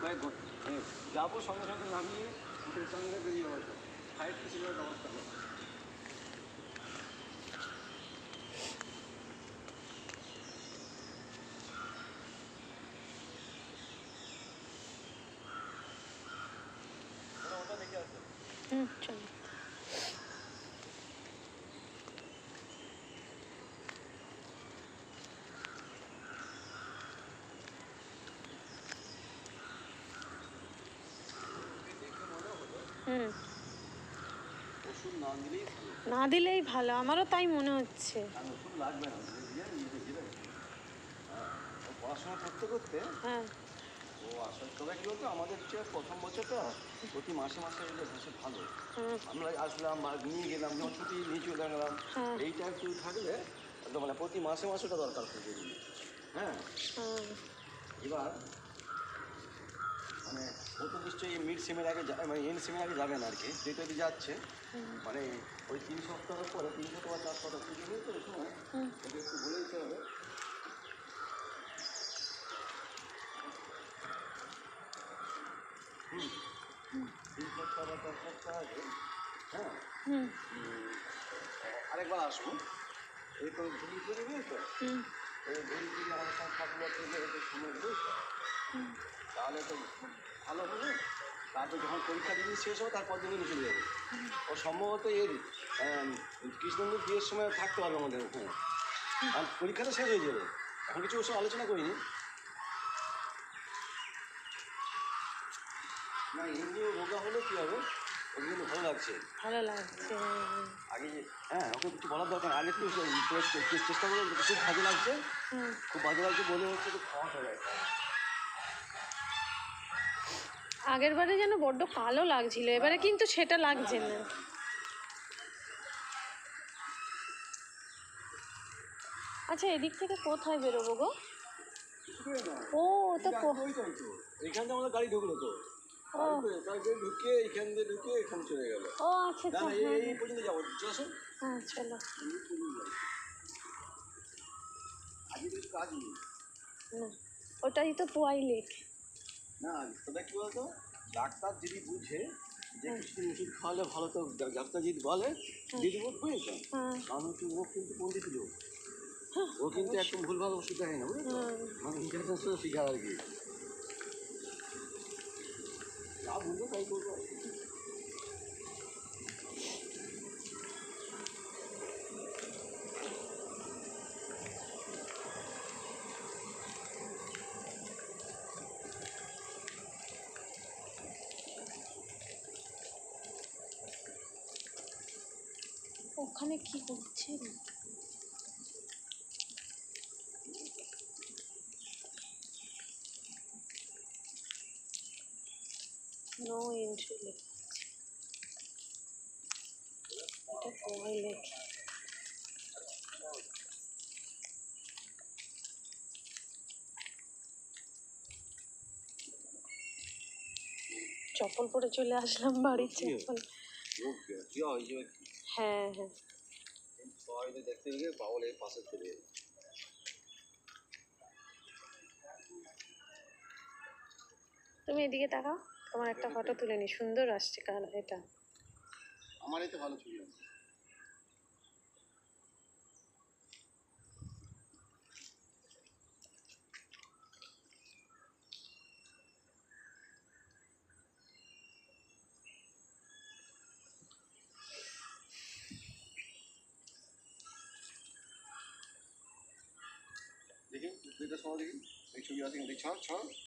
কয়েক যাবো সঙ্গে সঙ্গে নামিয়ে হোটেল সঙ্গে বেরিয়ে যাবো, ফাইভ কিছু ব্যবস্থা করবো। ওটা দেখে আসবে। চলো। ওষুধ না দিলেই ভালো। না দিলেই ভালো, আমারও তাই মনে হচ্ছে। আর ওষুধ লাগবে না, ধীরে ধীরে নিজে ধীরে। হ্যাঁ, ও পড়াশোনা করতে করতে হ্যাঁ ও আসলে তবে কী বলতো, আমাদের হচ্ছে প্রথম বছরটা প্রতি মাসে মাসে এলে ভাষা ভালো। আমরা আসলাম বা নিয়ে গেলাম, যখন ছুটি নিয়ে চলে গেলাম, এইটা একটু থাকলে একদম মানে প্রতি মাসে মাসে ওটা দরকার পড়বে। হ্যাঁ, এবার মানে ও তো নিশ্চয়ই মিড সেমের আগে মানে এন্ড সেমের আগে যাবে না আর কি, যেটা যাচ্ছে মানে ওই 3 সপ্তাহের পরে 3 সপ্তাহ বা 4 সপ্তাহ পুজো হয়ে তো ওই সময় ওকে একটু বলে দিতে হবে। তিন সপ্তাহ বা 4 সপ্তাহ আগে, হ্যাঁ, আরেকবার আসবো। এই তো ঘুরি ঘুরি বুঝেছো, এই ঘুরি ঘুরি আমার সঙ্গে থাকলো থেকে একটু সময় বুঝেছো, তাহলে তো ভালো হবে। তারপর যখন পরীক্ষা দিন শেষ হবে তারপর দিনই চলে যাবে। ও সম্ভবত এর কৃষ্ণেন্দুর বিয়ের সময় থাকতে পারবে আমাদের ওখানে, আর পরীক্ষাটা শেষ হয়ে যাবে। এখন কিছু ওসব আলোচনা করিনি। না এমনিও রোগা হলে কী হবে, ওগুলো ভালো লাগছে, ভালো লাগছে। আগে হ্যাঁ ওকে কিছু বলার দরকার, আগে একটু চেষ্টা করে, খুব ভালো লাগছে, খুব ভালো লাগছে বলে হচ্ছে একটু খাওয়া যায়। আগের বারে যেন বড্ড কালো লাগছিল, এবারে কিন্তু সেটা লাগছে না। আচ্ছা এদিক থেকে কোথায় বেরোবো গো? ও তো এইখান থেকে আমাদের গাড়ি ঢুকলো তো, ঢুকে এইখান দিয়ে ঢুকে এখানে চলে গেল। ও আচ্ছা আচ্ছা, এই পর্যন্ত যাবো, চলো। হ্যাঁ চলো। আজকে কিছু কাজ নেই। ওটাই তো পোয়াই লেক। না তোটা কী বলতো, ডাক্তার যদি বুঝে যে কিছু ওষুধ খাওয়ালে ভালো, তো ডাক্তার যদি বলে দিয়ে দেবো, বুঝেছো। কারণ হচ্ছে ও কিন্তু পণ্ডিত লোক, ও কিন্তু একদম ভুলভাল ওষুধ দেয় না, বুঝেছো, মানে ইন্টারন্যাশনাল ফিগার আর কি, যা বুঝবো তাই করবো। ওখানে কি করছে? নো এন্ট্রি লেখা আছে, এটা পোয়াই লেক। চপ্পল পরে চলে আসলাম, বাড়ির চপ্পল। হ্যাঁ হ্যাঁ, দেখতে গিয়ে বাউল এই পাশে চলে গেল। তুমি এদিকে তাকাও, তোমার একটা ফটো তুলে নি, সুন্দর আসছে কালার এটা। আমার এই তো ভালো ছবি আছে। দেখি দুইটা সময় দেখি এই ছবি আছে, দেখি ছাড় ছাড়।